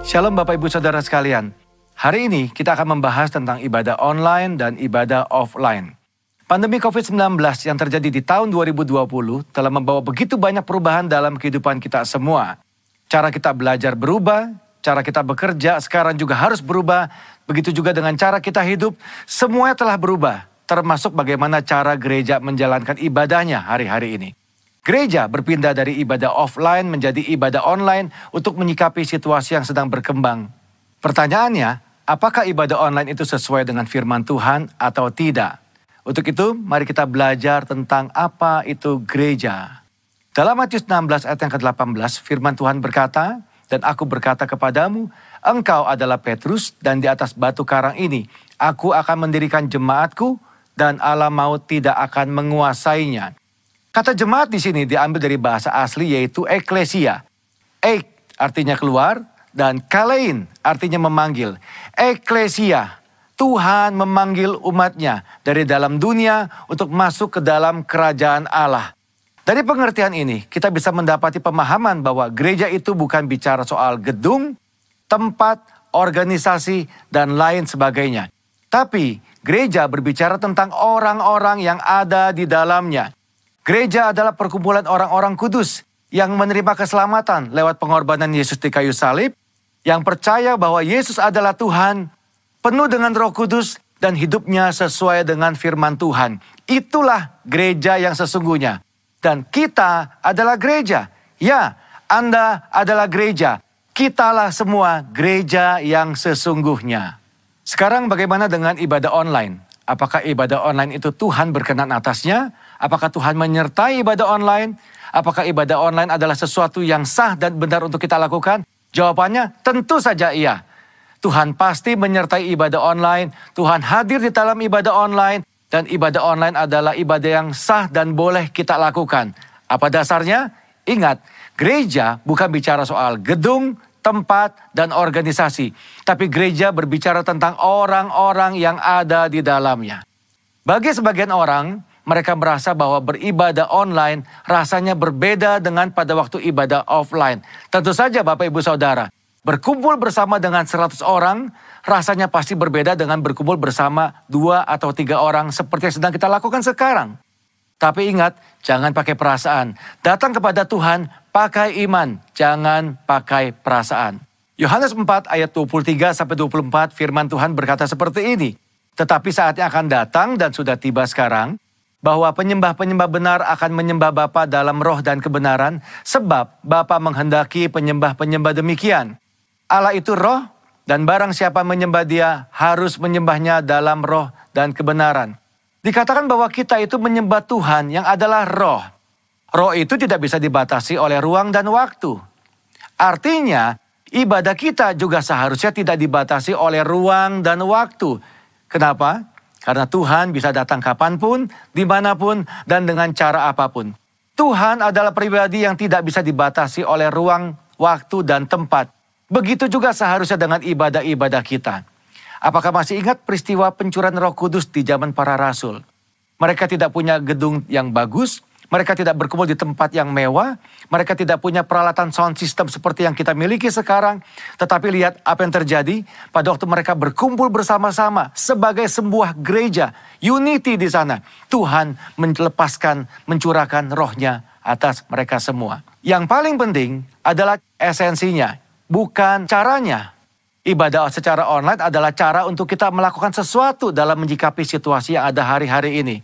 Shalom Bapak Ibu Saudara sekalian. Hari ini kita akan membahas tentang ibadah online dan ibadah offline. Pandemi COVID-19 yang terjadi di tahun 2020 telah membawa begitu banyak perubahan dalam kehidupan kita semua. Cara kita belajar berubah, cara kita bekerja sekarang juga harus berubah. Begitu juga dengan cara kita hidup, semuanya telah berubah. Termasuk bagaimana cara gereja menjalankan ibadahnya hari-hari ini. Gereja berpindah dari ibadah offline menjadi ibadah online untuk menyikapi situasi yang sedang berkembang. Pertanyaannya, apakah ibadah online itu sesuai dengan firman Tuhan atau tidak? Untuk itu, mari kita belajar tentang apa itu gereja. Dalam Matius 16 ayat yang ke-18, firman Tuhan berkata, "Dan aku berkata kepadamu, engkau adalah Petrus, dan di atas batu karang ini, aku akan mendirikan jemaatku, dan alam maut tidak akan menguasainya." Kata jemaat di sini diambil dari bahasa asli yaitu eklesia. Ek artinya keluar dan kalein artinya memanggil. Eklesia, Tuhan memanggil umatnya dari dalam dunia untuk masuk ke dalam kerajaan Allah. Dari pengertian ini kita bisa mendapati pemahaman bahwa gereja itu bukan bicara soal gedung, tempat, organisasi, dan lain sebagainya. Tapi gereja berbicara tentang orang-orang yang ada di dalamnya. Gereja adalah perkumpulan orang-orang kudus yang menerima keselamatan lewat pengorbanan Yesus di kayu salib, yang percaya bahwa Yesus adalah Tuhan, penuh dengan Roh Kudus dan hidupnya sesuai dengan firman Tuhan. Itulah gereja yang sesungguhnya. Dan kita adalah gereja. Ya, Anda adalah gereja. Kitalah semua gereja yang sesungguhnya. Sekarang bagaimana dengan ibadah online? Apakah ibadah online itu Tuhan berkenan atasnya? Apakah Tuhan menyertai ibadah online? Apakah ibadah online adalah sesuatu yang sah dan benar untuk kita lakukan? Jawabannya tentu saja iya. Tuhan pasti menyertai ibadah online. Tuhan hadir di dalam ibadah online. Dan ibadah online adalah ibadah yang sah dan boleh kita lakukan. Apa dasarnya? Ingat, gereja bukan bicara soal gedung, tempat, dan organisasi. Tapi gereja berbicara tentang orang-orang yang ada di dalamnya. Bagi sebagian orang, mereka merasa bahwa beribadah online rasanya berbeda dengan pada waktu ibadah offline. Tentu saja Bapak Ibu Saudara, berkumpul bersama dengan 100 orang rasanya pasti berbeda dengan berkumpul bersama 2 atau 3 orang seperti yang sedang kita lakukan sekarang. Tapi ingat, jangan pakai perasaan. Datang kepada Tuhan, pakai iman, jangan pakai perasaan. Yohanes 4 ayat 23-24 firman Tuhan berkata seperti ini. Tetapi saatnya akan datang dan sudah tiba sekarang, bahwa penyembah-penyembah benar akan menyembah Bapa dalam roh dan kebenaran, sebab Bapa menghendaki penyembah-penyembah demikian. Allah itu roh, dan barang siapa menyembah Dia harus menyembahnya dalam roh dan kebenaran. Dikatakan bahwa kita itu menyembah Tuhan yang adalah roh. Roh itu tidak bisa dibatasi oleh ruang dan waktu. Artinya, ibadah kita juga seharusnya tidak dibatasi oleh ruang dan waktu. Kenapa? Karena Tuhan bisa datang kapanpun, dimanapun, dan dengan cara apapun. Tuhan adalah pribadi yang tidak bisa dibatasi oleh ruang, waktu, dan tempat. Begitu juga seharusnya dengan ibadah-ibadah kita. Apakah masih ingat peristiwa pencurahan Roh Kudus di zaman para rasul? Mereka tidak punya gedung yang bagus, mereka tidak berkumpul di tempat yang mewah, mereka tidak punya peralatan sound system seperti yang kita miliki sekarang. Tetapi lihat apa yang terjadi pada waktu mereka berkumpul bersama-sama sebagai sebuah gereja, unity di sana. Tuhan mencurahkan rohnya atas mereka semua. Yang paling penting adalah esensinya, bukan caranya. Ibadah secara online adalah cara untuk kita melakukan sesuatu dalam menyikapi situasi yang ada hari-hari ini.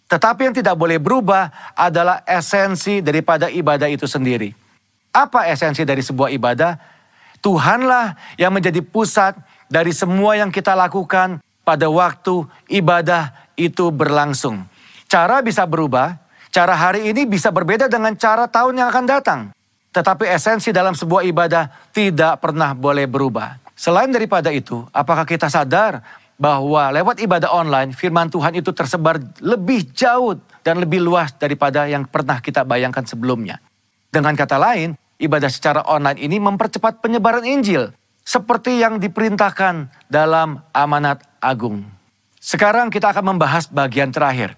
Tetapi yang tidak boleh berubah adalah esensi daripada ibadah itu sendiri. Apa esensi dari sebuah ibadah? Tuhanlah yang menjadi pusat dari semua yang kita lakukan pada waktu ibadah itu berlangsung. Cara bisa berubah, cara hari ini bisa berbeda dengan cara tahun yang akan datang. Tetapi esensi dalam sebuah ibadah tidak pernah boleh berubah. Selain daripada itu, apakah kita sadar bahwa lewat ibadah online, firman Tuhan itu tersebar lebih jauh dan lebih luas daripada yang pernah kita bayangkan sebelumnya. Dengan kata lain, ibadah secara online ini mempercepat penyebaran Injil, seperti yang diperintahkan dalam amanat agung. Sekarang kita akan membahas bagian terakhir.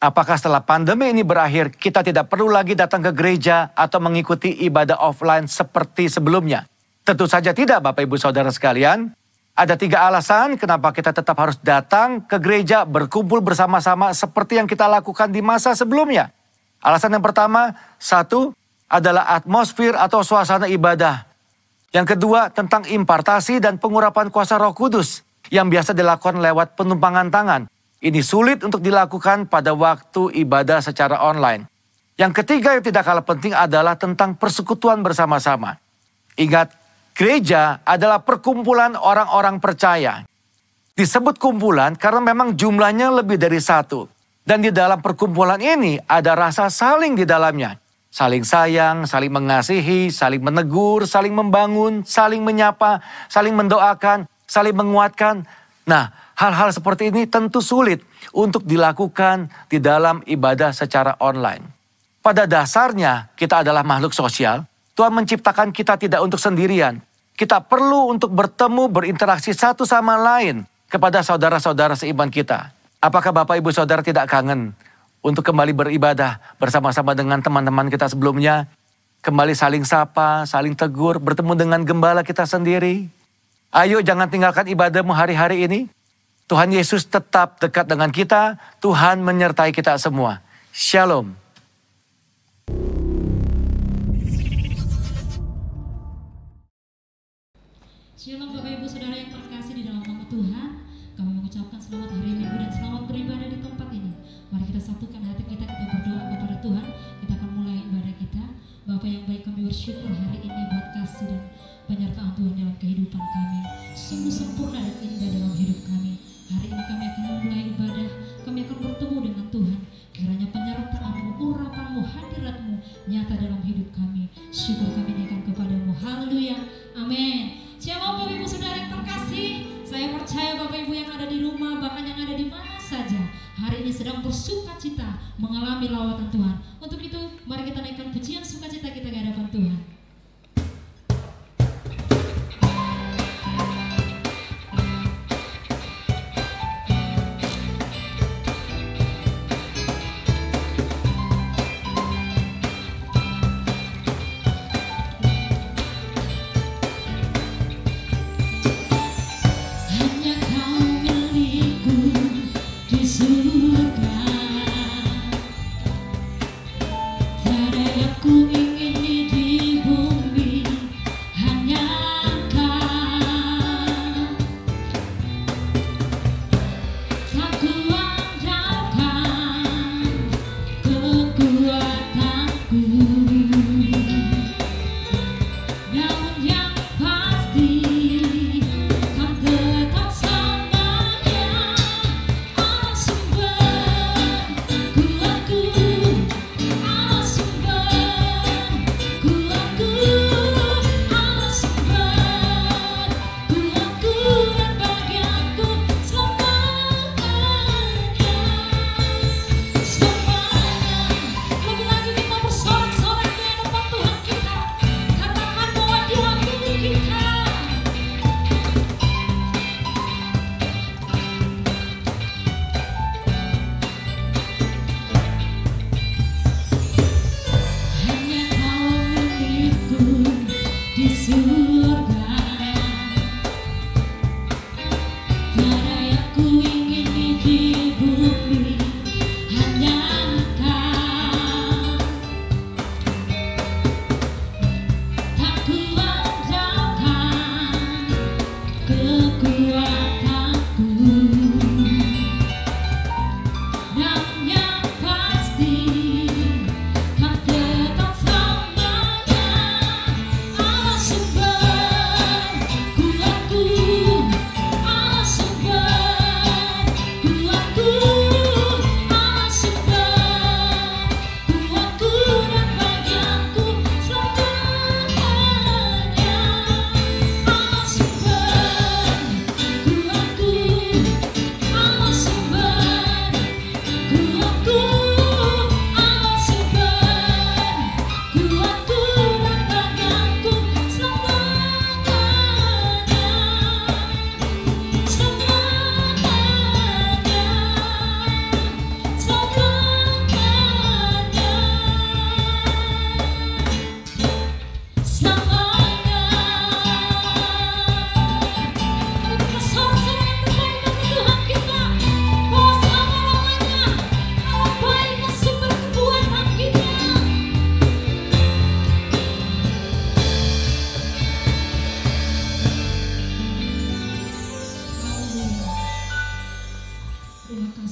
Apakah setelah pandemi ini berakhir, kita tidak perlu lagi datang ke gereja atau mengikuti ibadah offline seperti sebelumnya? Tentu saja tidak, Bapak Ibu Saudara sekalian. Ada 3 alasan kenapa kita tetap harus datang ke gereja, berkumpul bersama-sama seperti yang kita lakukan di masa sebelumnya. Alasan yang pertama, 1 adalah atmosfer atau suasana ibadah. Yang kedua, tentang impartasi dan pengurapan kuasa Roh Kudus yang biasa dilakukan lewat penumpangan tangan. Ini sulit untuk dilakukan pada waktu ibadah secara online. Yang ketiga yang tidak kalah penting adalah tentang persekutuan bersama-sama. Ingat, gereja adalah perkumpulan orang-orang percaya. Disebut kumpulan karena memang jumlahnya lebih dari 1. Dan di dalam perkumpulan ini ada rasa saling di dalamnya. Saling sayang, saling mengasihi, saling menegur, saling membangun, saling menyapa, saling mendoakan, saling menguatkan. Nah, hal-hal seperti ini tentu sulit untuk dilakukan di dalam ibadah secara online. Pada dasarnya kita adalah makhluk sosial. Tuhan menciptakan kita tidak untuk sendirian. Kita perlu untuk bertemu, berinteraksi satu sama lain kepada saudara-saudara seiman kita. Apakah Bapak Ibu Saudara tidak kangen untuk kembali beribadah bersama-sama dengan teman-teman kita sebelumnya? Kembali saling sapa, saling tegur, bertemu dengan gembala kita sendiri. Ayo jangan tinggalkan ibadahmu hari-hari ini. Tuhan Yesus tetap dekat dengan kita. Tuhan menyertai kita semua. Shalom. Shalom Bapak Ibu Saudara yang terkasih di dalam nama Tuhan. Kami mengucapkan selamat hari Minggu dan selamat beribadah di tempat ini. Mari kita satukan hati kita berdoa kepada Tuhan. Kita akan mulai ibadah kita. Bapak yang baik, kami bersyukur hari ini buat kasih dan penyertaan Tuhan dalam kehidupan kami. Sungguh sempurna dan indah dalam hidup kami. Hari ini kami akan memulai ibadah. Kami akan bertemu dengan Tuhan. Kiranya penyertaan-Mu, urapan-Mu, hadirat-Mu nyata dalam hidup kami. Syukur kami naikkan kepadamu. Haleluya. Amin. Shalom Bapak Ibu Saudara yang terkasih. Saya percaya Bapak Ibu yang ada di rumah, bahkan yang ada di mana saja, hari ini sedang bersuka cita mengalami lawatan Tuhan. Untuk itu mari kita naikkan pujian sukacita kita ke hadapan Tuhan.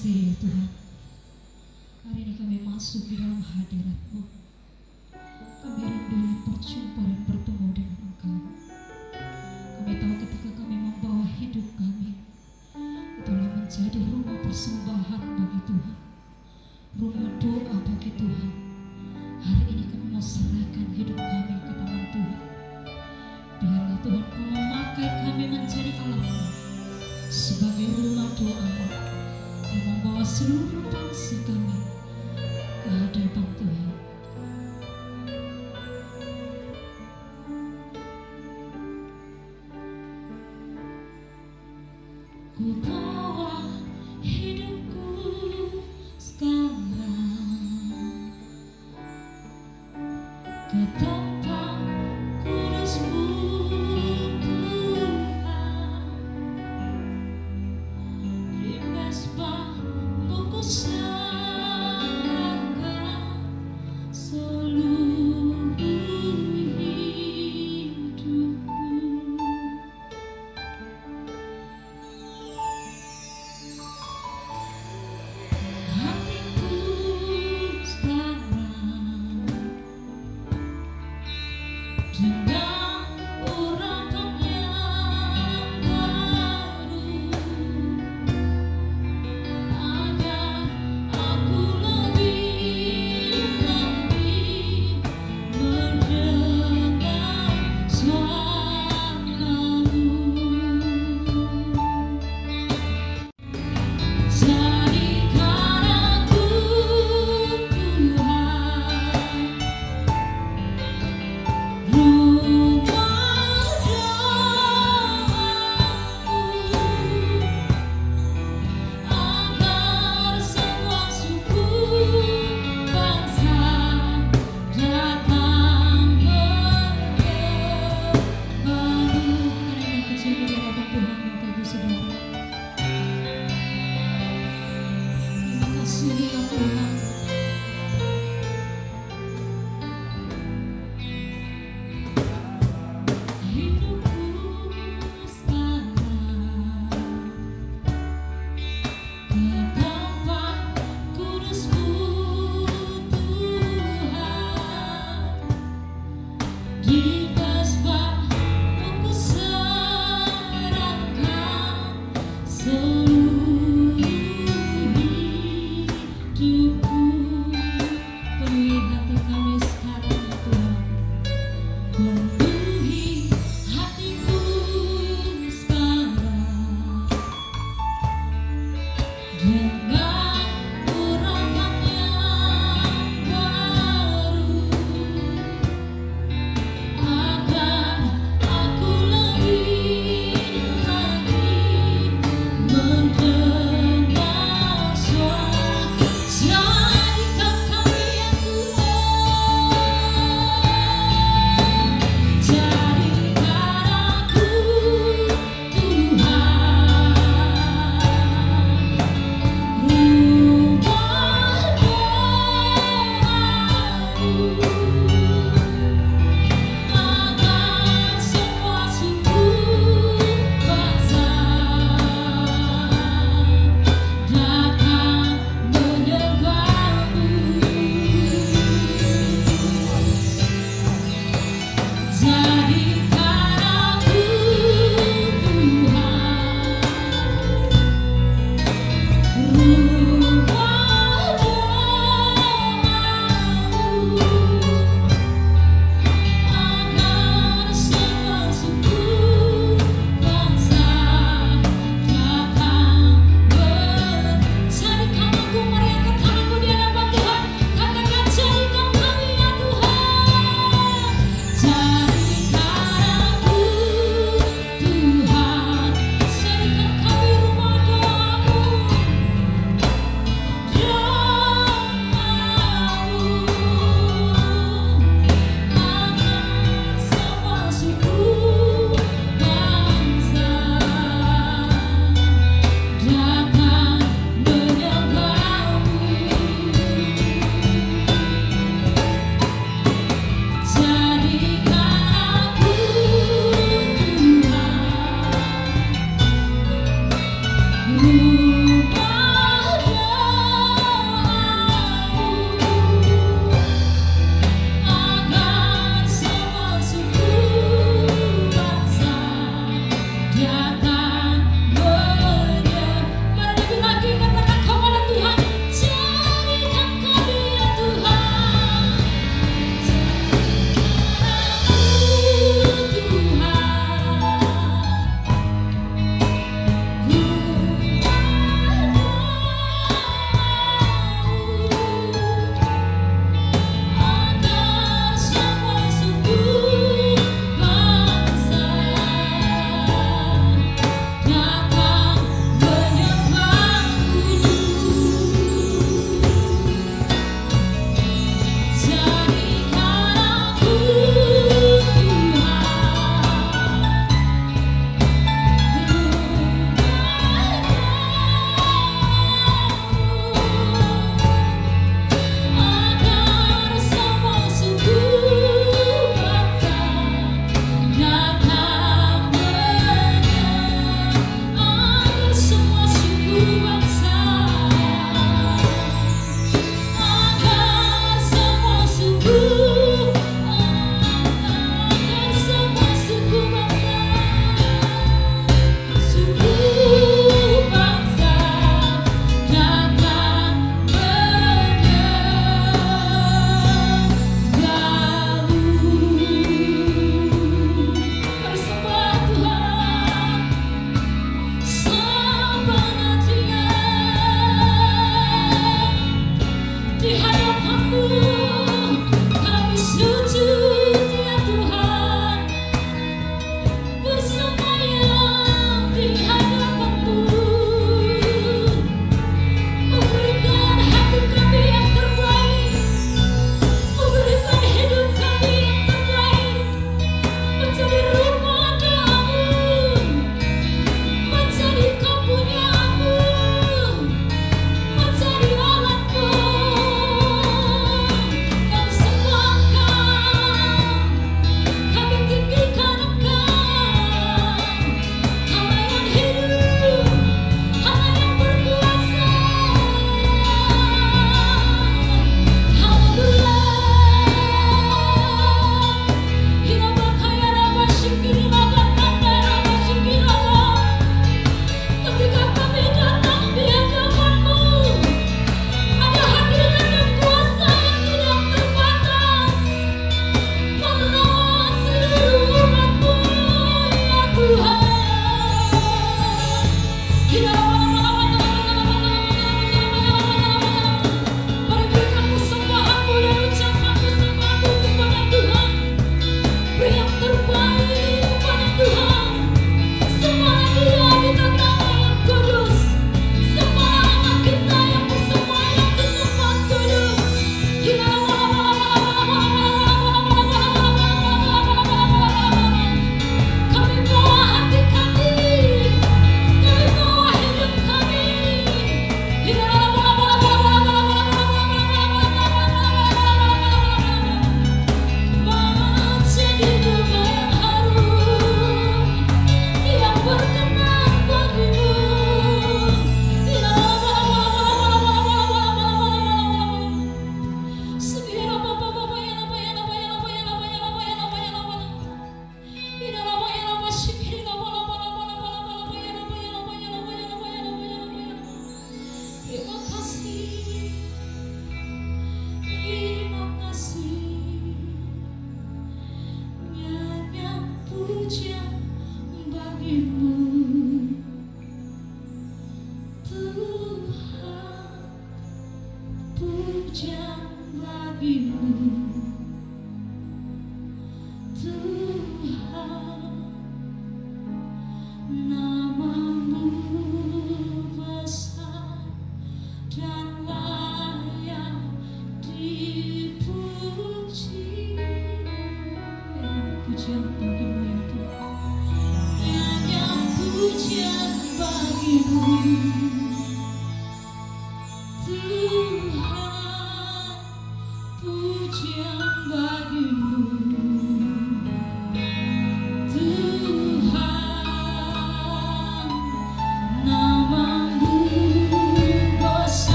kasih Tuhan. Hari ini kami masuk di dalam hadirat-Mu. Kami rindu berjumpa dan bertemu dengan Engkau. Kami tahu ketika kami membawa hidup kami, itulah menjadi rumah persembahan bagi Tuhan, rumah doa bagi Tuhan. Hari ini kami mau serahkan hidup kami ke tangan Tuhan. Biarlah Tuhan Kau memakai kami menjadi alat sebagai rumah doa yang membawa seluruh bangsa kami ke hadapan Tuhan. Ku bawa hidupku sekarang ke tempat kudus-Mu Tuhan, di mezbah-Mu ku serahkan seluruh hidupku. Hatiku sekarang dengan urapan yang baru, agar aku lebih mendengar suara-Mu. Jadikan aku Tuhan, rumah doaku, agar semua suku bangsa datang menyembah-Mu. Karena yang kecil di hadapan Tuhan, Bapak Ibu Saudara. Terima kasih ya Tuhan. Hidupku sekarang ke tempat kudus-Mu Tuhan, di mezbah-Mu ku serahkan seluruh hidupku. Penuhi hati kami sekarang ya Tuhan. Penuhi hatiku sekarang dengan urapan yang baru, agar aku lebih lagi mendengar suara. Jadikan kami ya Tuhan, jadikan aku Tuhan, rumah doaku, agar semua suku bangsa datang menyembah-Mu. Jadikan aku Tuhan, rumah doaku, agar semua suku bangsa datang jadikan aku. Mari angkat tanganmu di hadapan Tuhan, katakan jadikan kami ya Tuhan. Jadikan aku Tuhan, jadikan kami rumah doamu, agar semua suku bangsa datang menyembah-Mu. Jadikan aku Tuhan, rumah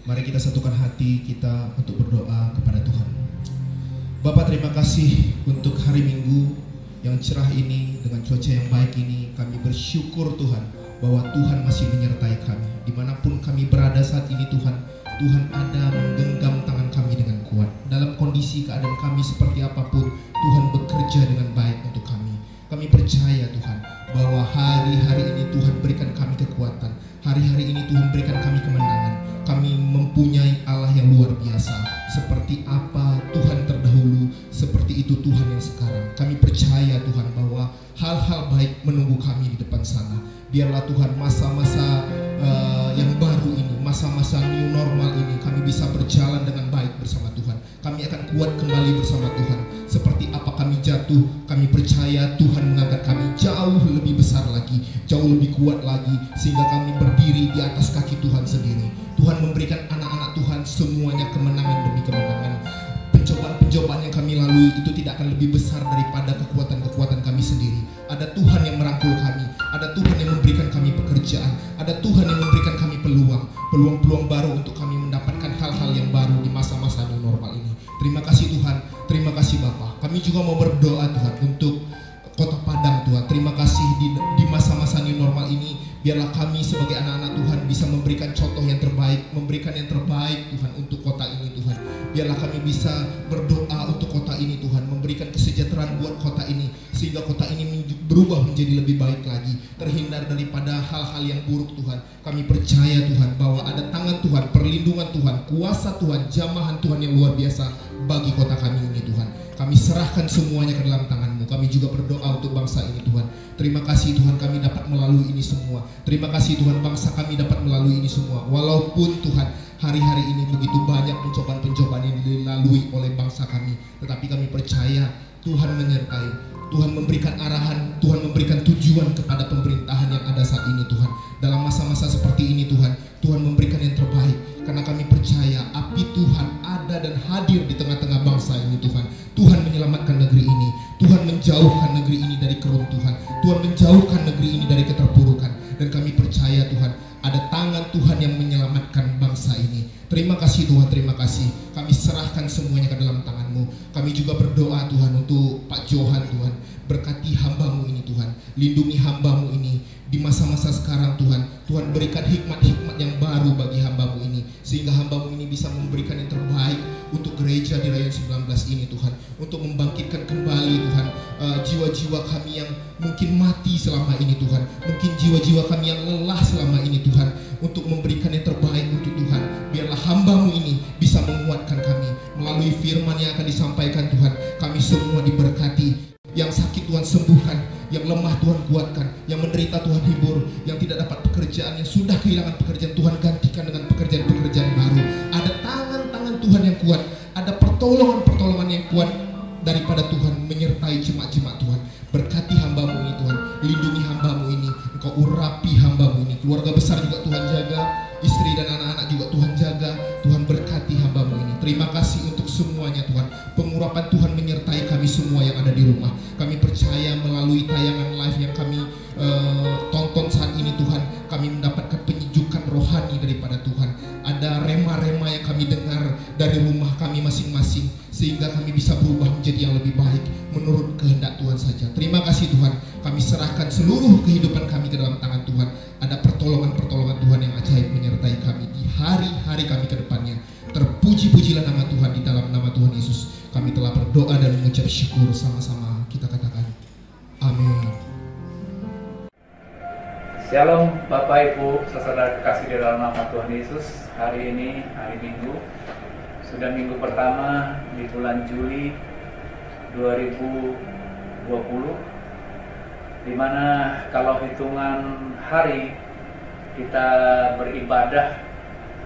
Mari kita satukan hati kita untuk berdoa kepada Tuhan. Bapak, terima kasih untuk hari Minggu yang cerah ini, dengan cuaca yang baik ini. Kami bersyukur Tuhan bahwa Tuhan masih menyertai kami. Dimanapun kami berada saat ini Tuhan, Tuhan ada menggenggam tangan kami dengan kuat. Dalam kondisi keadaan kami seperti apapun, Tuhan bekerja dengan baik untuk kami. Kami percaya Tuhan bahwa hari-hari ini Tuhan berikan kami kekuatan. Hari-hari ini Tuhan berikan kami kemenangan. Kami mempunyai Allah yang luar biasa. Seperti apa Tuhan terdahulu, seperti itu Tuhan yang sekarang. Kami percaya Tuhan bahwa hal-hal baik menunggu kami di depan sana. Biarlah Tuhan masa-masa yang baru ini, masa-masa new normal ini, kami bisa berjalan dengan baik bersama Tuhan. Kami akan kuat kembali bersama Tuhan. Seperti apa kami jatuh, kami percaya Tuhan mengangkat kami jauh lebih besar lagi, jauh lebih kuat lagi, sehingga kami berdiri di atas kaki Tuhan sendiri. Tuhan memberikan anak-anak Tuhan semuanya kemenangan demi kemenangan. Pencobaan-pencobaan yang kami lalui itu tidak akan lebih besar daripada kekuatan-kekuatan kami sendiri. Ada Tuhan yang merangkul kami, ada Tuhan yang memberikan kami pekerjaan, ada Tuhan yang memberikan kami peluang-peluang baru untuk kami mendapatkan hal-hal yang baru di masa-masa new normal ini. Terima kasih Tuhan, terima kasih Bapa. Kami juga mau berdoa Tuhan untuk Kota Padang Tuhan. Terima kasih di masa-masa new normal ini, biarlah kami sebagai anak-anak Tuhan bisa memberikan contoh yang terbaik, memberikan yang terbaik Tuhan untuk kota ini Tuhan. Biarlah kami bisa berdoa untuk kota ini Tuhan, memberikan kesejahteraan buat kota ini, sehingga kota ini berubah menjadi lebih baik lagi, terhindar daripada hal-hal yang buruk Tuhan. Kami percaya Tuhan bahwa ada tangan Tuhan, perlindungan Tuhan, kuasa Tuhan, jamahan Tuhan yang luar biasa bagi kota kami ini Tuhan. Kami serahkan semuanya ke dalam tangan-Mu. Kami juga berdoa untuk bangsa ini Tuhan. Terima kasih Tuhan kami dapat melalui ini semua. Terima kasih Tuhan bangsa kami dapat melalui ini semua. Walaupun Tuhan hari-hari ini begitu banyak pencobaan-pencobaan yang dilalui oleh bangsa kami, tetapi kami percaya Tuhan menyertai. Tuhan memberikan arahan, Tuhan memberikan tujuan kepada pemerintahan yang ada saat ini Tuhan. Dalam masa-masa seperti ini Tuhan, Tuhan memberikan yang terbaik. Karena kami percaya api Tuhan ada dan hadir di tengah-tengah bangsa ini Tuhan. Tuhan menyelamatkan negeri ini. Tuhan menjauhkan negeri ini dari keruntuhan. Tuhan menjauhkan negeri ini dari keterpurukan. Dan kami percaya Tuhan, ada tangan Tuhan yang menyelamatkan bangsa ini. Terima kasih Tuhan, terima kasih. Kami serahkan semuanya ke dalam tangan-Mu. Kami juga berdoa Tuhan untuk Pak Johan Tuhan. Berkati hamba-Mu ini Tuhan. Lindungi hamba-Mu ini. Di masa-masa sekarang Tuhan, Tuhan berikan hikmat-hikmat yang baru bagi hamba-Mu ini, sehingga hamba-Mu ini bisa memberikan yang terbaik untuk gereja di Rayon 19 ini Tuhan, untuk membangkitkan kembali Tuhan jiwa-jiwa kami yang mungkin mati selama ini Tuhan, mungkin jiwa-jiwa kami yang lelah selama ini Tuhan, untuk memberikan yang terbaik untuk Tuhan. Biarlah hamba-Mu ini bisa menguatkan kami melalui firman yang akan disampaikan Tuhan. Kami semua diberkati. Yang sakit Tuhan sembuhkan, yang lemah Tuhan kuatkan, yang menderita Tuhan hibur, yang tidak dapat pekerjaan, yang sudah kehilangan pekerjaan Tuhan gantikan dengan pekerjaan-pekerjaan baru. Ada tangan-tangan Tuhan yang kuat, ada pertolongan-pertolongan yang kuat daripada Tuhan menyertai jemaat-jemaat Tuhan. Berkati hamba-Mu ini Tuhan, lindungi hamba-Mu ini, Engkau urapi hamba-Mu ini. Keluarga besar juga Tuhan jaga, istri dan anak-anak juga Tuhan jaga. Tuhan berkati hamba-Mu ini. Terima kasih untuk semuanya Tuhan. Pengurapan Tuhan menyertai kami semua yang ada di rumah. Kami percaya melalui tayangan live yang kami tonton saat ini Tuhan, kami mendapatkan penyejukan rohani daripada Tuhan. Ada rema-rema yang kami dengar dari rumah kami masing-masing, sehingga kami bisa berubah menjadi yang lebih baik menurut kehendak Tuhan saja. Terima kasih Tuhan. Kami serahkan seluruh kehidupan kami ke dalam tangan Tuhan. Ada pertolongan-pertolongan Tuhan yang ajaib menyertai kami di hari-hari kami ke depannya. Terpuji-pujilah nama Tuhan. Di dalam nama Tuhan Yesus kami telah berdoa dan mengucap syukur. Sama-sama kita katakan amin. Shalom Bapak Ibu, saudara kekasih di dalam nama Tuhan Yesus. Hari ini hari Minggu, sudah minggu pertama di bulan Juli 2020, dimana kalau hitungan hari kita beribadah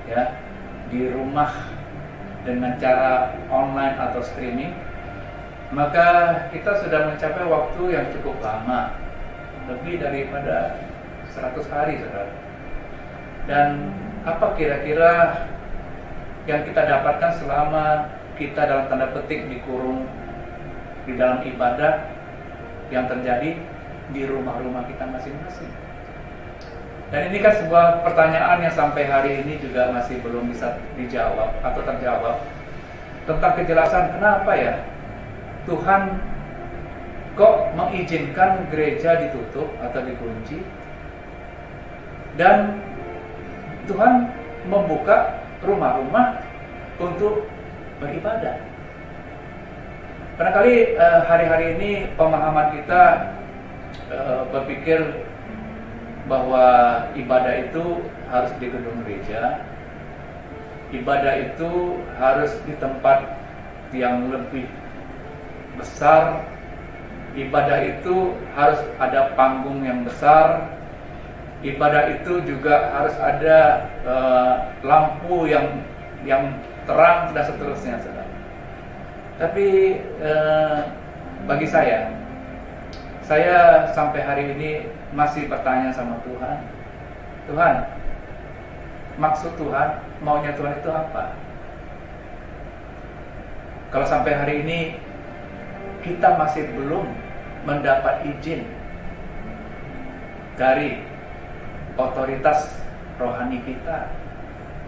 ya di rumah dengan cara online atau streaming, maka kita sudah mencapai waktu yang cukup lama, lebih daripada 100 hari saudara. Dan apa kira-kira yang kita dapatkan selama kita dalam tanda petik dikurung di dalam ibadah yang terjadi di rumah-rumah kita masing-masing? Dan ini kan sebuah pertanyaan yang sampai hari ini juga masih belum bisa dijawab atau terjawab, tentang kejelasan kenapa ya Tuhan kok mengizinkan gereja ditutup atau dikunci, dan Tuhan membuka rumah-rumah untuk beribadah. Barangkali hari-hari ini pemahaman kita berpikir bahwa ibadah itu harus di gedung gereja, ibadah itu harus di tempat yang lebih besar, ibadah itu harus ada panggung yang besar, ibadah itu juga harus ada lampu yang terang dan seterusnya, saudara. Tapi bagi saya sampai hari ini masih bertanya sama Tuhan, Tuhan, maksud Tuhan, maunya Tuhan itu apa? Kalau sampai hari ini kita masih belum mendapat izin dari otoritas rohani kita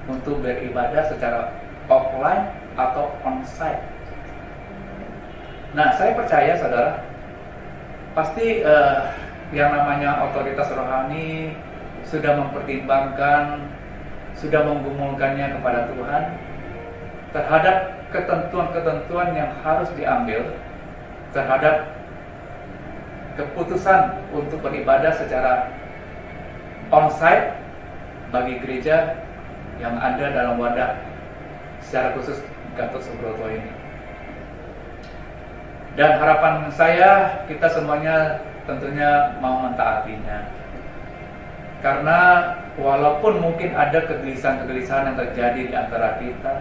untuk beribadah secara offline atau onsite. Nah, saya percaya saudara, pasti yang namanya otoritas rohani sudah mempertimbangkan, sudah menggumulkannya kepada Tuhan terhadap ketentuan-ketentuan yang harus diambil terhadap keputusan untuk beribadah secara onsite bagi gereja yang ada dalam wadah secara khusus Gatot Subroto ini. Dan harapan saya, kita semuanya tentunya mau mentaatinya. Karena walaupun mungkin ada kegelisahan-kegelisahan yang terjadi di antara kita,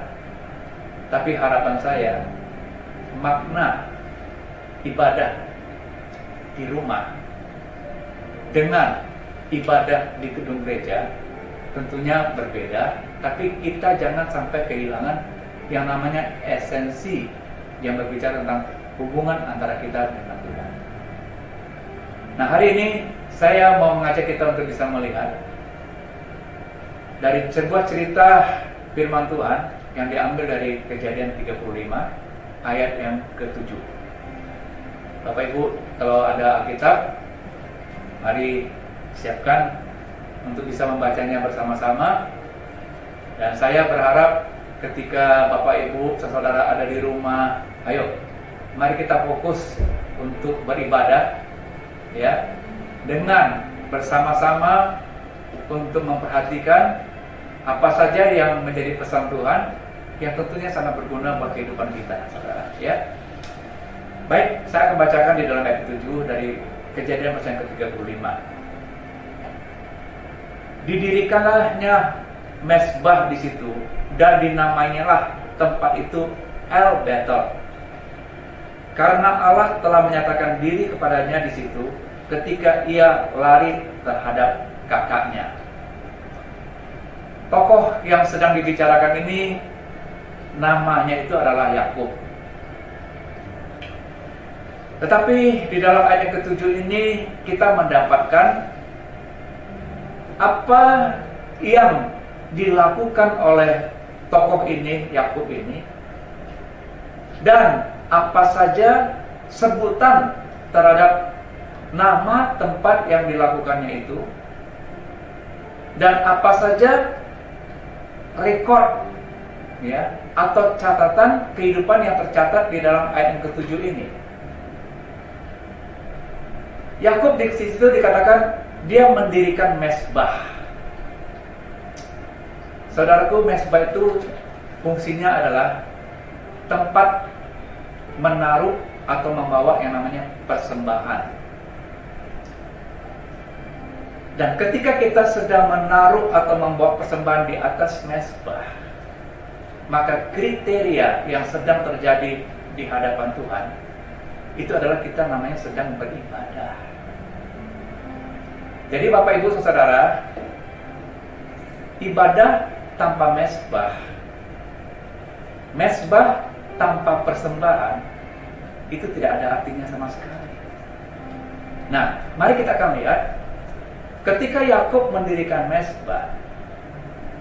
tapi harapan saya, makna ibadah di rumah dengan ibadah di gedung gereja tentunya berbeda, tapi kita jangan sampai kehilangan yang namanya esensi yang berbicara tentang hubungan antara kita dengan Tuhan. Nah, hari ini saya mau mengajak kita untuk bisa melihat dari sebuah cerita firman Tuhan yang diambil dari Kejadian 35 ayat yang ke-7. Bapak Ibu, kalau ada Alkitab, mari siapkan untuk bisa membacanya bersama-sama. Dan saya berharap ketika Bapak Ibu, saudara ada di rumah, ayo mari kita fokus untuk beribadah, ya, dengan bersama-sama untuk memperhatikan apa saja yang menjadi pesan Tuhan yang tentunya sangat berguna buat kehidupan kita, saudara, ya. Baik, saya akan bacakan di dalam ayat 7 dari Kejadian pasal yang ke-35. Didirikanlahnya mesbah di situ dan dinamainyalah tempat itu El Betel, karena Allah telah menyatakan diri kepadanya di situ ketika ia lari terhadap kakaknya. Tokoh yang sedang dibicarakan ini namanya itu adalah Yakub. Tetapi di dalam ayat yang ke-7 ini kita mendapatkan apa yang dilakukan oleh tokoh ini, Yakub ini, dan apa saja sebutan terhadap nama tempat yang dilakukannya itu, dan apa saja rekor, ya, atau catatan kehidupan yang tercatat di dalam ayat yang ke-7 ini. Yakub di situ dikatakan dia mendirikan mesbah. Saudaraku, mesbah itu fungsinya adalah tempat menaruh atau membawa yang namanya persembahan. Dan ketika kita sedang menaruh atau membawa persembahan di atas mesbah, maka kriteria yang sedang terjadi di hadapan Tuhan itu adalah kita namanya sedang beribadah. Jadi Bapak Ibu Saudara, ibadah tanpa mesbah, mesbah tanpa persembahan, itu tidak ada artinya sama sekali. Nah, mari kita akan lihat ketika Yakub mendirikan mezbah,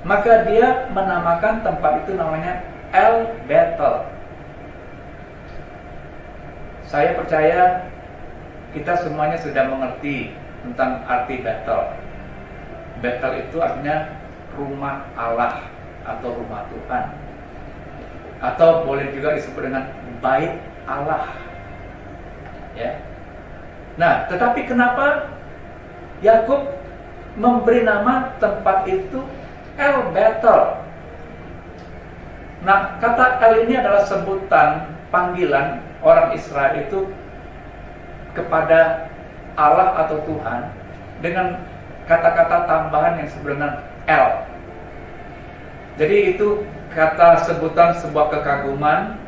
maka dia menamakan tempat itu namanya El Betel. Saya percaya kita semuanya sudah mengerti tentang arti Betel. Betel itu artinya rumah Allah atau rumah Tuhan, atau boleh juga disebut dengan bait Allah. Ya. Nah, tetapi kenapa Yakub memberi nama tempat itu El Betel? Nah, kata El ini adalah sebutan panggilan orang Israel itu kepada Allah atau Tuhan dengan kata-kata tambahan yang sebenarnya El. Jadi itu kata sebutan sebuah kekaguman,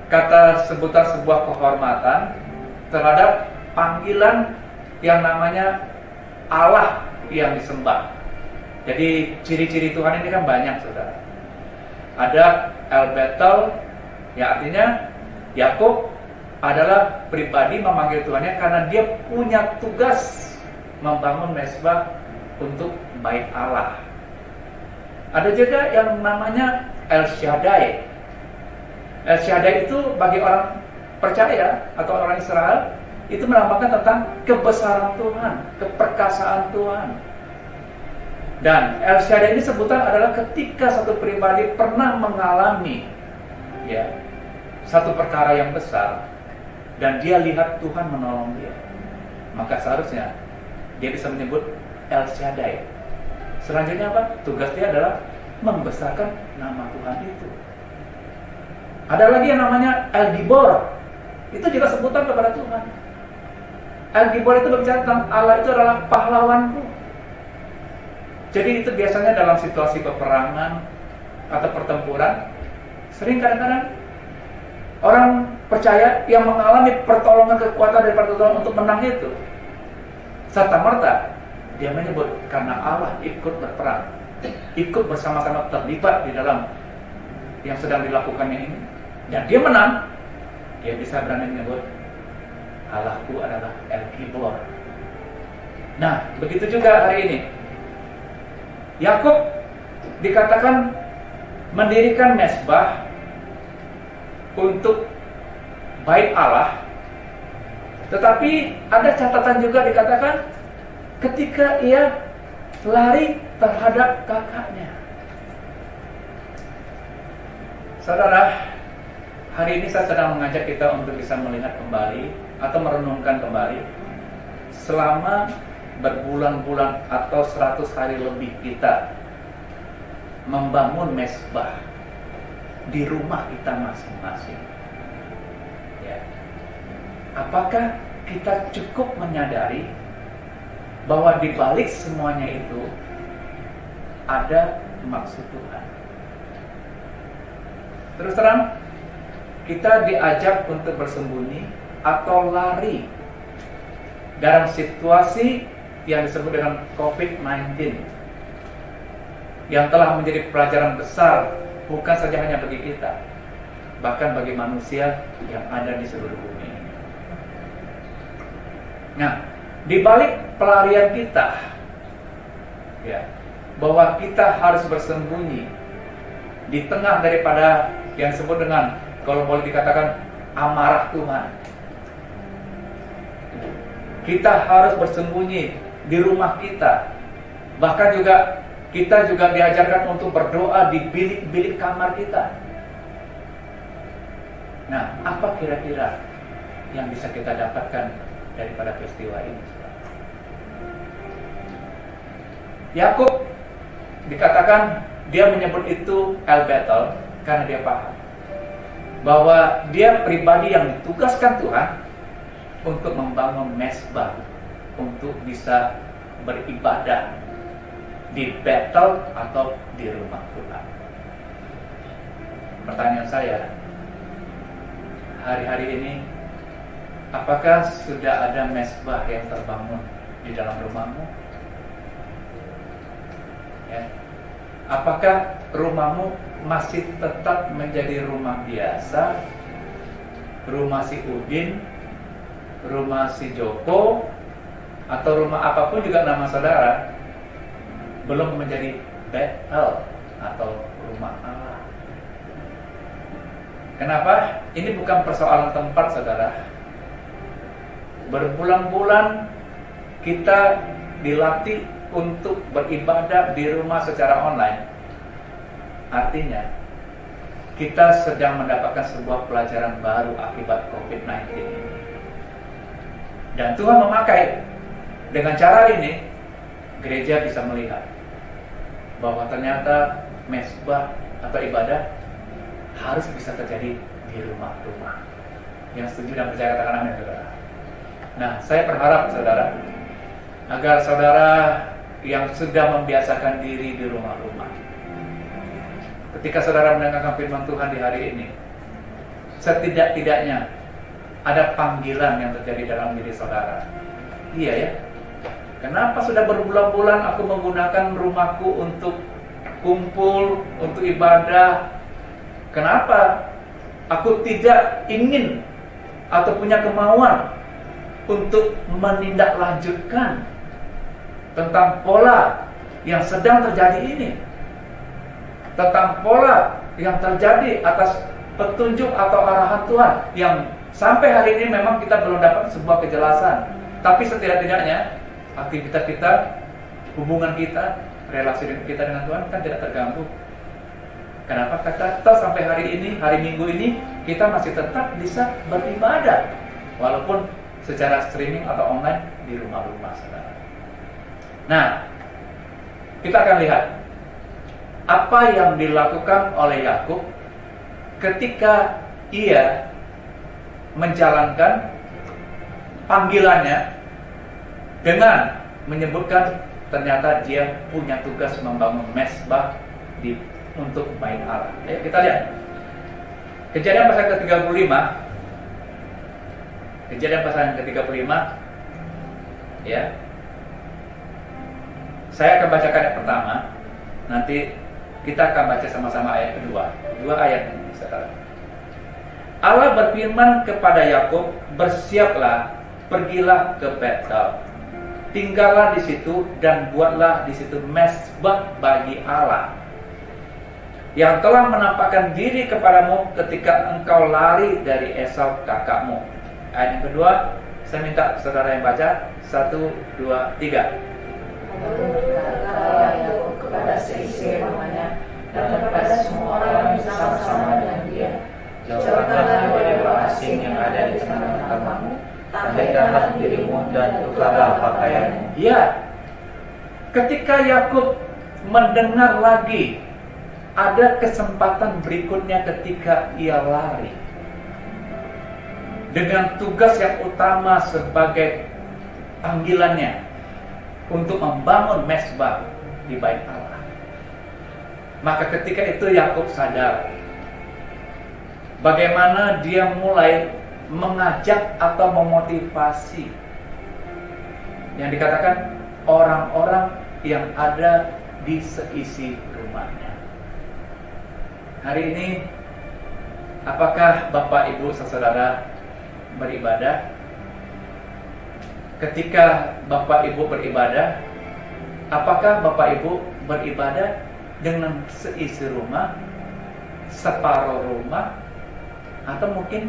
kata sebutan sebuah kehormatan terhadap panggilan yang namanya Allah yang disembah. Jadi ciri-ciri Tuhan ini kan banyak, saudara. Ada El Betel, ya artinya Yakub adalah pribadi memanggil Tuhannya karena dia punya tugas membangun mezbah untuk bait Allah. Ada juga yang namanya El Shaddai. El Shaddai itu bagi orang percaya atau orang Israel itu melambangkan tentang kebesaran Tuhan, keperkasaan Tuhan. Dan El Shaddai ini sebutan adalah ketika satu pribadi pernah mengalami ya satu perkara yang besar dan dia lihat Tuhan menolong dia, maka seharusnya dia bisa menyebut El Shaddai. Selanjutnya apa? Tugas dia adalah membesarkan nama Tuhan itu. Ada lagi yang namanya El Gibor. Itu juga sebutan kepada Tuhan. El Gibor itu berbicara tentang Allah itu adalah pahlawanku. Jadi itu biasanya dalam situasi peperangan atau pertempuran, sering kadang-kadang orang percaya yang mengalami pertolongan kekuatan daripada Tuhan untuk menang itu, serta merta dia menyebut karena Allah ikut berperang, ikut bersama-sama terlibat di dalam yang sedang dilakukannya ini, dan dia menang, dia bisa berani menyebut Allahku adalah El Gibor. Nah, begitu juga hari ini Yakub dikatakan mendirikan mezbah untuk bait Allah, tetapi ada catatan juga dikatakan ketika ia lari terhadap kakaknya. Saudara, hari ini saya sedang mengajak kita untuk bisa melihat kembali atau merenungkan kembali selama berbulan-bulan atau 100 hari lebih kita membangun mezbah di rumah kita masing-masing. Ya. Apakah kita cukup menyadari bahwa di balik semuanya itu ada maksud Tuhan? Terus terang, kita diajak untuk bersembunyi atau lari dalam situasi yang disebut dengan COVID-19 yang telah menjadi pelajaran besar bukan saja hanya bagi kita, bahkan bagi manusia yang ada di seluruh bumi. Nah, di balik pelarian kita, ya, bahwa kita harus bersembunyi di tengah daripada yang disebut dengan, kalau boleh dikatakan, amarah Tuhan. Kita harus bersembunyi di rumah kita. Bahkan juga kita juga diajarkan untuk berdoa di bilik-bilik kamar kita. Nah, apa kira-kira yang bisa kita dapatkan daripada peristiwa ini? Yakub dikatakan dia menyebut itu El Betel karena dia paham bahwa dia pribadi yang ditugaskan Tuhan untuk membangun mezbah, untuk bisa beribadah di Betel atau di rumah Tuhan. Pertanyaan saya, hari-hari ini apakah sudah ada mezbah yang terbangun di dalam rumahmu? Ya. Apakah rumahmu masih tetap menjadi rumah biasa, rumah si Udin, rumah si Joko, atau rumah apapun juga nama saudara belum menjadi Bethel atau rumah Allah. Kenapa? Ini bukan persoalan tempat, saudara. Berbulan-bulan kita dilatih untuk beribadah di rumah secara online. Artinya kita sedang mendapatkan sebuah pelajaran baru akibat COVID-19 ini. Dan Tuhan memakai dengan cara ini, gereja bisa melihat bahwa ternyata mesbah atau ibadah harus bisa terjadi di rumah-rumah. Yang setuju dan percaya katakan amin, saudara. Nah, saya berharap saudara, agar saudara yang sudah membiasakan diri di rumah-rumah, ketika saudara mendengarkan firman Tuhan di hari ini, setidak-tidaknya ada panggilan yang terjadi dalam diri saudara. Iya ya. Kenapa sudah berbulan-bulan aku menggunakan rumahku untuk kumpul, untuk ibadah? Kenapa aku tidak ingin atau punya kemauan untuk menindaklanjutkan tentang pola yang sedang terjadi ini? Tentang pola yang terjadi atas petunjuk atau arahan Tuhan yang sampai hari ini memang kita belum dapat sebuah kejelasan. Tapi setidak-tidaknya aktivitas kita, hubungan kita, relasi kita dengan Tuhan kan tidak terganggu. Kenapa kata sampai hari ini, hari Minggu ini kita masih tetap bisa beribadah walaupun secara streaming atau online di rumah-rumah saudara. Nah, kita akan lihat apa yang dilakukan oleh Yakub ketika ia menjalankan panggilannya dengan menyebutkan ternyata dia punya tugas membangun mesbah untuk bait Allah. Ayo kita lihat Kejadian pasal ke-35. Kejadian pasal ke-35 ya. Saya akan bacakan yang pertama, nanti kita akan baca sama-sama ayat kedua. Dua ayat ini, saudara. Allah berfirman kepada Yakub, "Bersiaplah, pergilah ke Bethel. Tinggallah di situ dan buatlah di situ mesbah bagi Allah yang telah menampakkan diri kepadamu ketika engkau lari dari Esau kakakmu." Ayat yang kedua, saya minta saudara yang baca. 1, 2, 3. Berkata Yakub kepada seisi rumahnya dan kepada semua orang yang bersama-sama dengan dia, "Jauhkanlah dari orang asing yang ada di tengah-tengah kamu, tahirkanlah dirimu dan tukarlah pakaianmu." Ya, ketika Yakub mendengar lagi ada kesempatan berikutnya ketika ia lari dengan tugas yang utama sebagai panggilannya untuk membangun mesbah di bait Allah. Maka ketika itu Yakub sadar bagaimana dia mulai mengajak atau memotivasi yang dikatakan orang-orang yang ada di seisi rumahnya. Hari ini apakah Bapak Ibu saudara beribadah? Ketika Bapak Ibu beribadah, apakah Bapak Ibu beribadah dengan seisi rumah, separuh rumah, atau mungkin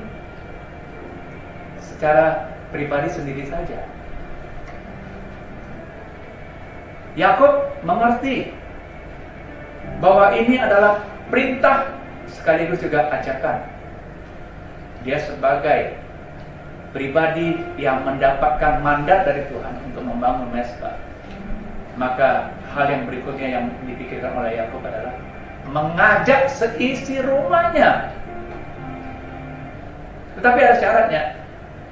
secara pribadi sendiri saja? Yakub mengerti bahwa ini adalah perintah sekaligus juga ajakan. Dia sebagai pribadi yang mendapatkan mandat dari Tuhan untuk membangun mesbah. Maka hal yang berikutnya yang dipikirkan oleh Yakub adalah mengajak seisi rumahnya. Tetapi ada syaratnya.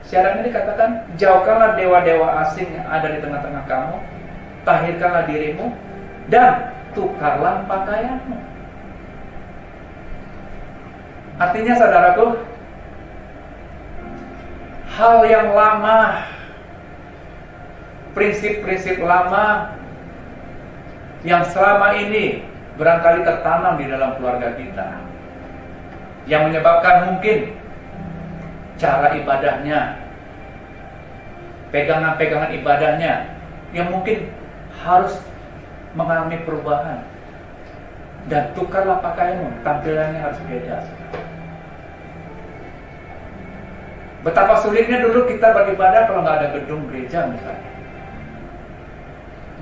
Syaratnya dikatakan, "Jauhkanlah dewa-dewa asing yang ada di tengah-tengah kamu, tahirkanlah dirimu dan tukarlah pakaianmu." Artinya saudaraku, hal yang lama, prinsip-prinsip lama yang selama ini barangkali tertanam di dalam keluarga kita, yang menyebabkan mungkin cara ibadahnya pegangan-pegangan ibadahnya yang mungkin harus mengalami perubahan. Dan tukarlah pakaianmu, tampilannya harus beda. Betapa sulitnya dulu kita beribadah kalau nggak ada gedung gereja misalnya.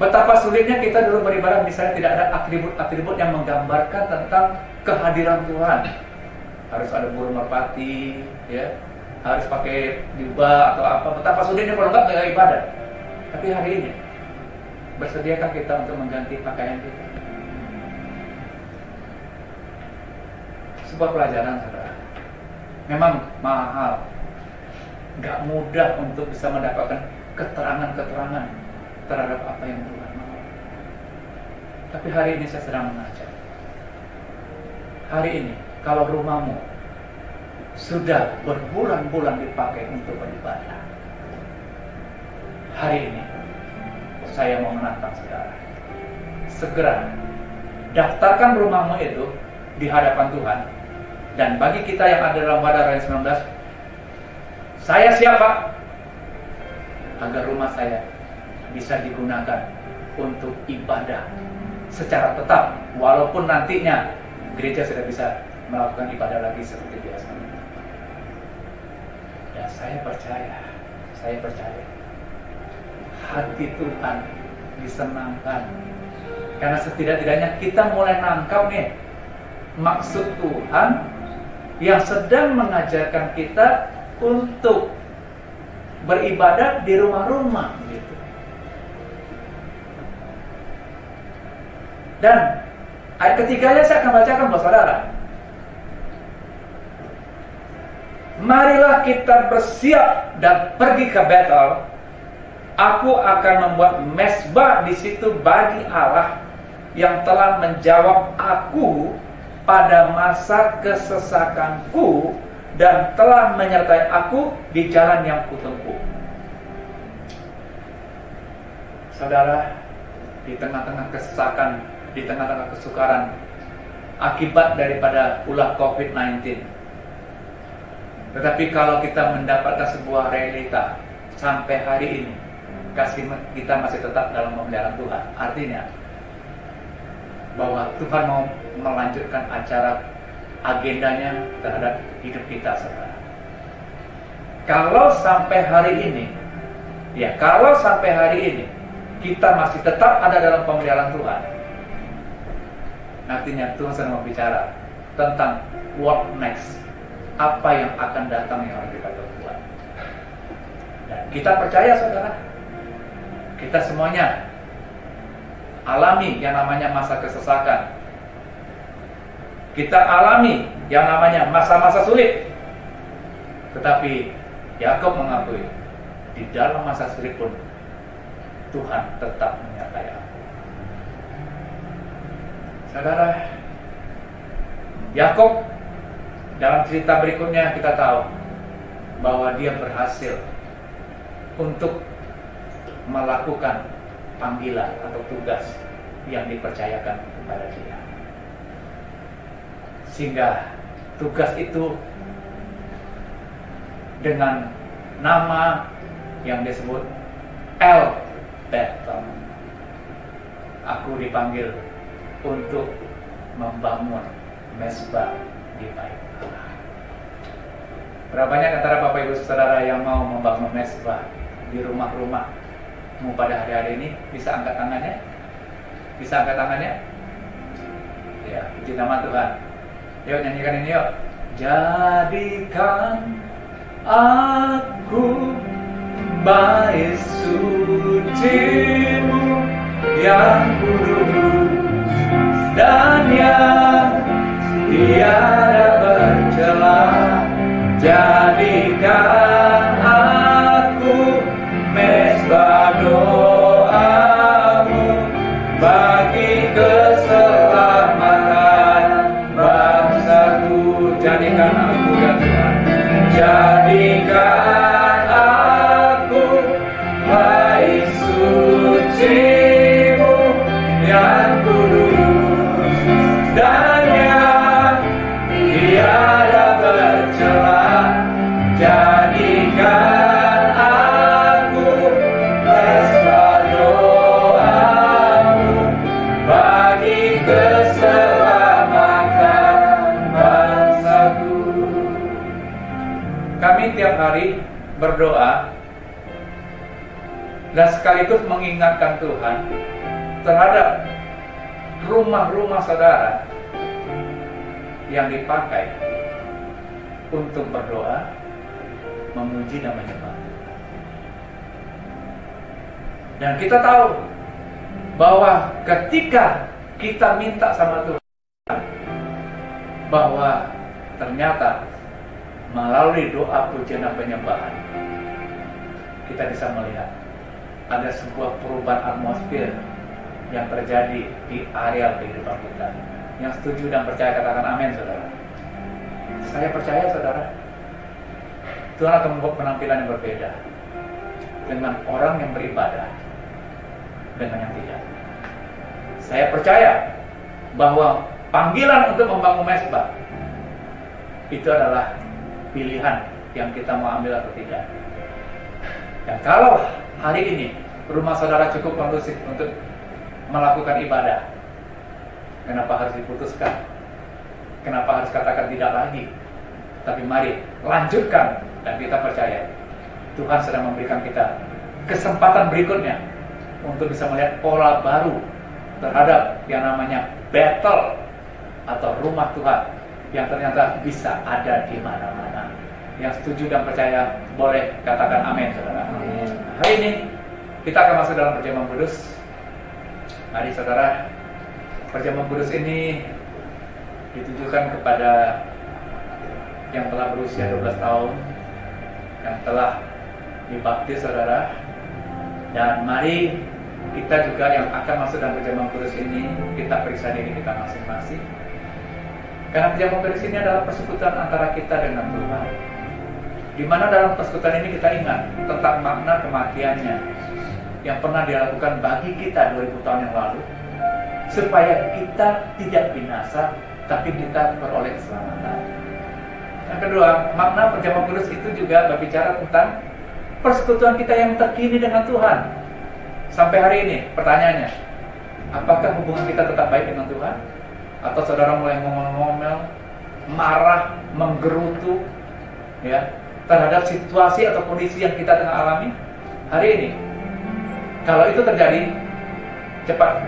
Betapa sulitnya kita dulu beribadah misalnya tidak ada atribut-atribut yang menggambarkan tentang kehadiran Tuhan. Harus ada burung merpati, ya, harus pakai jubah atau apa. Betapa sulitnya kalau nggak ibadah. Tapi hari ini, bersediakah kita untuk mengganti pakaian kita? Sebuah pelajaran, saudara. Memang mahal, nggak mudah untuk bisa mendapatkan keterangan-keterangan terhadap apa yang Tuhan mau. Tapi hari ini saya sedang mengajak. Hari ini, kalau rumahmu sudah berbulan-bulan dipakai untuk beribadah, hari ini saya mau menantang saudara. Segera daftarkan rumahmu itu di hadapan Tuhan. Dan bagi kita yang ada dalam wadah Raya 19, saya siapa? Agar rumah saya bisa digunakan untuk ibadah secara tetap, walaupun nantinya gereja sudah bisa melakukan ibadah lagi seperti biasa. Dan saya percaya hati Tuhan disenangkan, karena setidak-tidaknya kita mulai nangkap nih maksud Tuhan yang sedang mengajarkan kita untuk beribadah di rumah-rumah gitu. Dan ayat ketiganya saya akan bacakan buat saudara. Marilah kita bersiap dan pergi ke Betel. Aku akan membuat mezbah di situ bagi Allah yang telah menjawab aku pada masa kesesakanku dan telah menyertai aku di jalan yang kutempuh. Saudara, di tengah-tengah kesesakan, di tengah-tengah kesukaran akibat daripada ulah COVID-19, tetapi kalau kita mendapatkan sebuah realita sampai hari ini, kasih kita masih tetap dalam pemeliharaan Tuhan. Artinya bahwa Tuhan mau melanjutkan acara agendanya terhadap hidup kita, saudara. Kalau sampai hari ini kita masih tetap ada dalam pemeliharaan Tuhan, nantinya Tuhan sedang berbicara tentang what next, apa yang akan datang yang harus kita lakukan. Dan kita percaya, saudara, kita semuanya alami yang namanya masa kesesakan. Kita alami yang namanya masa-masa sulit. Tetapi Yakub mengakui, di dalam masa sulit pun Tuhan tetap menyertai aku. Saudara, Yakub dalam cerita berikutnya kita tahu bahwa dia berhasil untuk melakukan panggilan atau tugas yang dipercayakan kepada dia, sehingga tugas itu dengan nama yang disebut El Betel. Aku dipanggil untuk membangun mezbah di bait Allah. Berapa banyak antara Bapak Ibu Saudara yang mau membangun mezbah di rumah-rumah pada hari-hari ini? Bisa angkat tangannya? Bisa angkat tangannya? Ya, puji nama Tuhan. Yuk nyanyikan ini yuk. Jadikan aku bait suci-Mu yang kudus dan yang tiada bercela. Jadikan aku mezbah doa-Mu bagi keselamatan bangsaku. Jadikan aku ya Tuhan, jadikan aku bait suci-Mu yang kudus dan yang tiada bercela. kami tiap hari berdoa dan sekaligus mengingatkan Tuhan terhadap rumah-rumah saudara yang dipakai untuk berdoa, memuji dan menyembah. Dan kita tahu bahwa ketika kita minta sama Tuhan, bahwa ternyata melalui doa pujian dan penyembahan kita bisa melihat ada sebuah perubahan atmosfer yang terjadi di area kehidupan kita. Yang setuju dan percaya katakan amin, saudara. Saya percaya, saudara, Tuhan akan membuat penampilan yang berbeda dengan orang yang beribadah dengan yang tidak. Saya percaya bahwa panggilan untuk membangun mezbah itu adalah pilihan yang kita mau ambil atau tidak. Dan kalau hari ini rumah saudara cukup kondusif untuk melakukan ibadah, kenapa harus diputuskan? Kenapa harus katakan tidak lagi? Tapi mari lanjutkan, dan kita percaya Tuhan sedang memberikan kita kesempatan berikutnya untuk bisa melihat pola baru terhadap yang namanya battle atau rumah Tuhan yang ternyata bisa ada di mana-mana. Yang setuju dan percaya boleh katakan amin, saudara. Amin. Hari ini kita akan masuk dalam perjamuan kudus. Mari saudara, perjamuan kudus ini ditujukan kepada yang telah berusia 12 tahun, yang telah dibaptis, saudara. Dan mari kita juga yang akan masuk dalam perjamuan kudus ini, kita periksa diri kita masing-masing. Karena perjamuan kudus ini adalah persekutuan antara kita dengan Tuhan, di mana dalam persekutuan ini kita ingat tentang makna kematiannya yang pernah dilakukan bagi kita 2000 tahun yang lalu, supaya kita tidak binasa, tapi kita beroleh keselamatan. Yang kedua, makna perjamuan kudus itu juga berbicara tentang persekutuan kita yang terkini dengan Tuhan. Sampai hari ini, pertanyaannya, apakah hubungan kita tetap baik dengan Tuhan? Atau saudara mulai ngomel-ngomel, marah, menggerutu, ya, terhadap situasi atau kondisi yang kita tengah alami hari ini? Kalau itu terjadi, cepat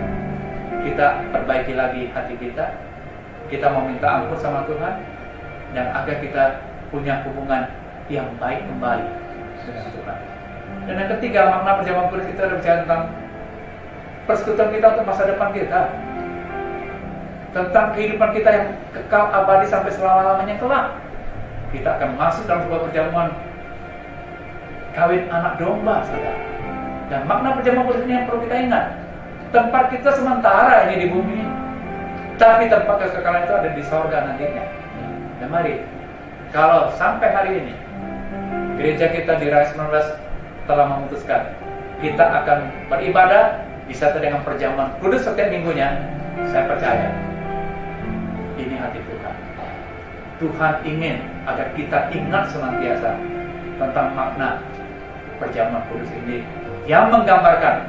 kita perbaiki lagi hati kita. Kita mau minta ampun sama Tuhan, dan agar kita punya hubungan yang baik kembali dengan Tuhan. Dan yang ketiga, makna perjamuan kudus itu berbicara tentang persekutuan kita untuk masa depan kita, tentang kehidupan kita yang kekal abadi sampai selama-lamanya kelak. Kita akan masuk dalam sebuah perjamuan kawin anak domba, saudara. Dan makna perjamuan kudus ini yang perlu kita ingat, tempat kita sementara ini di bumi ini, tapi tempat kekekalan itu ada di sorga nantinya. Dan mari, kalau sampai hari ini gereja kita di Raya 19 telah memutuskan kita akan beribadah disertai dengan perjamuan kudus setiap minggunya, saya percaya ini hati Tuhan. Tuhan ingin agar kita ingat senantiasa tentang makna perjamuan kudus ini yang menggambarkan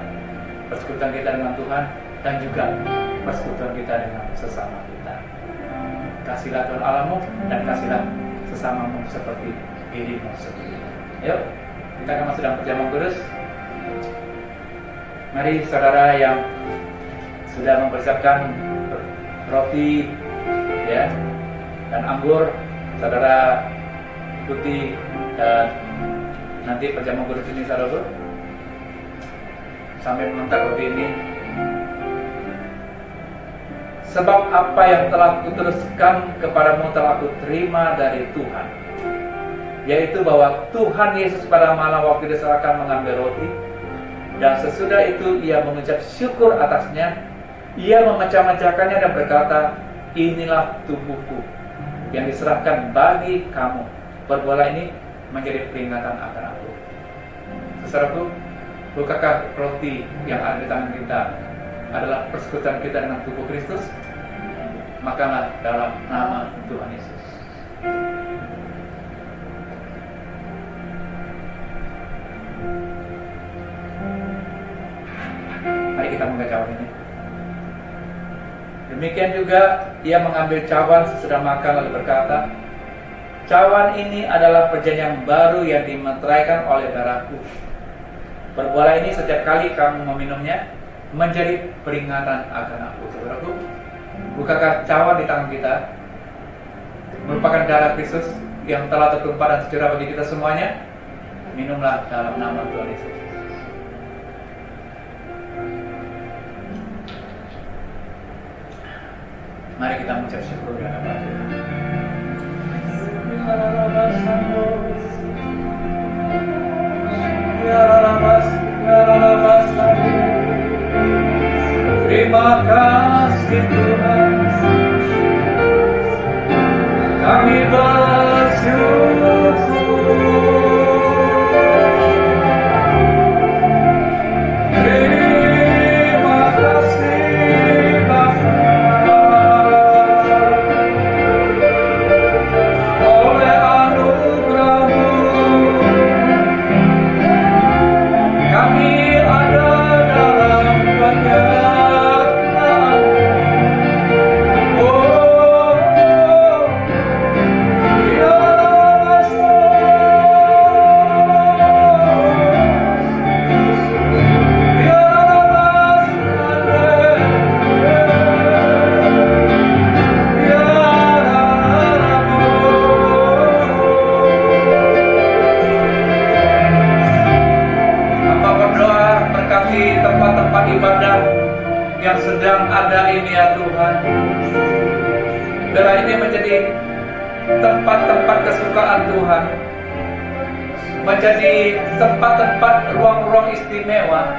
persekutuan kita dengan Tuhan dan juga persekutuan kita dengan sesama kita. Kasihlah Tuhan Allahmu dan kasihlah sesamamu seperti dirimu sendiri. Yuk, kita akan masuk dalam perjamuan kudus. Mari saudara yang sudah mempersiapkan roti, ya, dan anggur, saudara ikuti, dan nanti perjamuan kudus ini saudara sampai mengantar roti ini. Sebab apa yang telah kuteruskan kepadamu telah kuterima dari Tuhan, yaitu bahwa Tuhan Yesus pada malam waktu diserahkan mengambil roti, dan sesudah itu ia mengucap syukur atasnya, ia memecah-mecahkannya dan berkata, inilah tubuhku yang diserahkan bagi kamu. Perbuatlah ini menjadi peringatan akan aku. Saudaraku, bukankah roti yang ada di tangan kita adalah persekutuan kita dengan tubuh Kristus? Makanlah dalam nama Tuhan Yesus. Mari kita mengambil cawan ini. Demikian juga ia mengambil cawan sesudah makan lalu berkata, cawan ini adalah perjanjian baru yang dimeteraikan oleh darahku. Perbuatlah ini setiap kali kamu meminumnya, menjadi peringatan akan aku. Saudaraku, bukankah cawan di tangan kita merupakan darah Kristus yang telah tertumpah dan sejarah bagi kita semuanya? Minumlah dalam nama Tuhan Yesus. Mari kita mengucap syukur dan terima kasih Tuhan, kami bersyukur. Terima kasih Bapa, oleh anugerah-Mu kami ada dalam penyertaan. Oh, ya tempat-tempat ibadah yang sedang ada ini ya Tuhan. Biarlah ini menjadi tempat-tempat kesukaan Tuhan, menjadi tempat-tempat ruang-ruang istimewa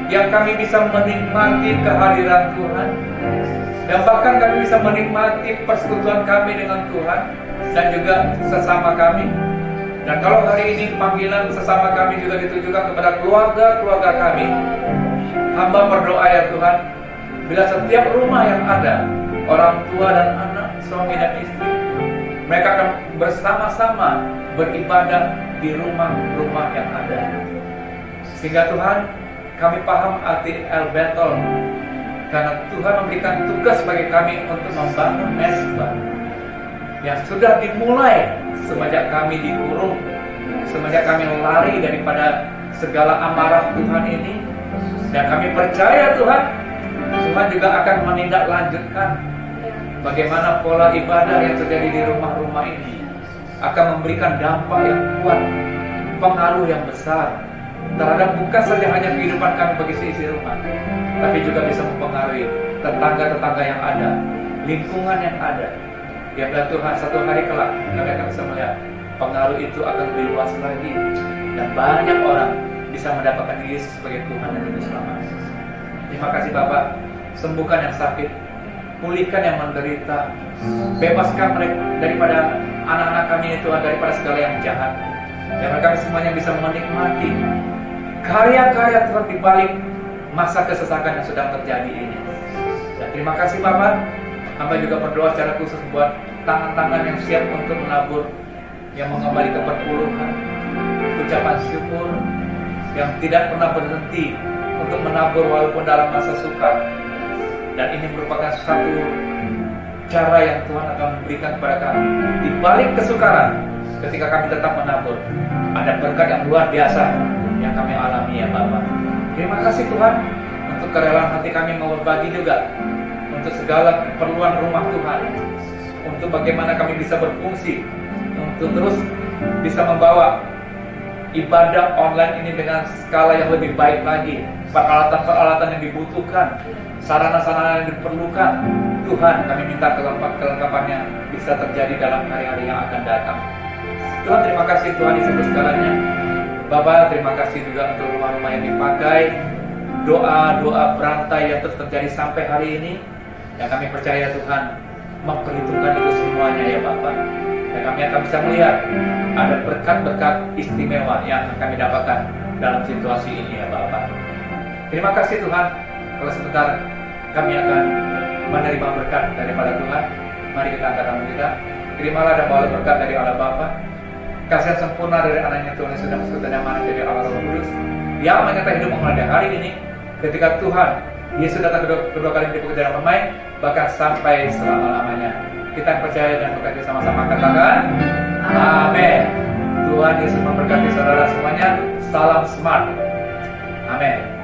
yang kami bisa menikmati kehadiran Tuhan, dan bahkan kami bisa menikmati persekutuan kami dengan Tuhan dan juga sesama kami. Dan kalau hari ini panggilan sesama kami juga ditujukan kepada keluarga-keluarga kami, hamba berdoa ya Tuhan, bila setiap rumah yang ada orang tua dan anak, suami dan istri, mereka akan bersama-sama beribadah di rumah-rumah yang ada. Sehingga Tuhan, kami paham arti El Betel, karena Tuhan memberikan tugas bagi kami untuk membangun mezbah yang sudah dimulai semenjak kami dikurung, semenjak kami lari daripada segala amarah Tuhan ini. Dan kami percaya Tuhan, Tuhan juga akan menindaklanjutkan bagaimana pola ibadah yang terjadi di rumah-rumah ini akan memberikan dampak yang kuat, pengaruh yang besar terhadap bukan saja hanya kehidupan kami bagi seisi rumah, tapi juga bisa mempengaruhi tetangga-tetangga yang ada, lingkungan yang ada. Biarlah Tuhan satu hari kelak kami akan bisa melihat pengaruh itu akan lebih luas lagi, dan banyak orang bisa mendapatkan Yesus sebagai Tuhan dan Juru Selamat. Terima kasih Bapak, sembuhkan yang sakit, pulihkan yang menderita, bebaskan mereka daripada anak-anak kami itu daripada segala yang jahat, dan kami semuanya bisa menikmati karya-karya Tuhan di balik masa kesesakan yang sedang terjadi ini. Dan terima kasih Bapak, hamba juga berdoa secara khusus buat tangan-tangan yang siap untuk menabur, yang mengembalikan perpuluhan, ucapan syukur yang tidak pernah berhenti untuk menabur walaupun dalam masa sukar. Dan ini merupakan satu cara yang Tuhan akan berikan kepada kami di balik kesukaran. Ketika kami tetap menabur, ada berkat yang luar biasa yang kami alami ya Bapak. Terima kasih Tuhan untuk kerelaan hati kami mau berbagi juga untuk segala keperluan rumah Tuhan, untuk bagaimana kami bisa berfungsi untuk terus bisa membawa ibadah online ini dengan skala yang lebih baik lagi, peralatan-peralatan yang dibutuhkan, sarana-sarana yang diperlukan. Tuhan, kami minta kelengkapannya bisa terjadi dalam hari-hari yang akan datang. Tuhan, terima kasih Tuhan di segalanya. Bapak, terima kasih juga untuk rumah-rumah yang dipakai, doa-doa berantai yang terus terjadi sampai hari ini. Dan kami percaya Tuhan memperhitungkan itu semuanya ya Bapak. Dan kami akan bisa melihat ada berkat-berkat istimewa yang kami dapatkan dalam situasi ini ya Bapak. Terima kasih Tuhan. Kalau sebentar kami akan menerima berkat daripada Tuhan. Mari kita angkat tangan kita. Terimalah dan bawa berkat dari Allah Bapa, kasih yang sempurna dari anaknya Tuhan yang sudah masuk dan yang mana dari Allah Roh Kudus, yang menyertai hidup mulai hari ini ketika Tuhan Yesus datang kedua kali di bukit dan ramai, bahkan sampai selama-lamanya. Kita percaya dan berkati sama-sama, katakan amin. Tuhan Yesus memberkati saudara semuanya. Salam smart. Amin.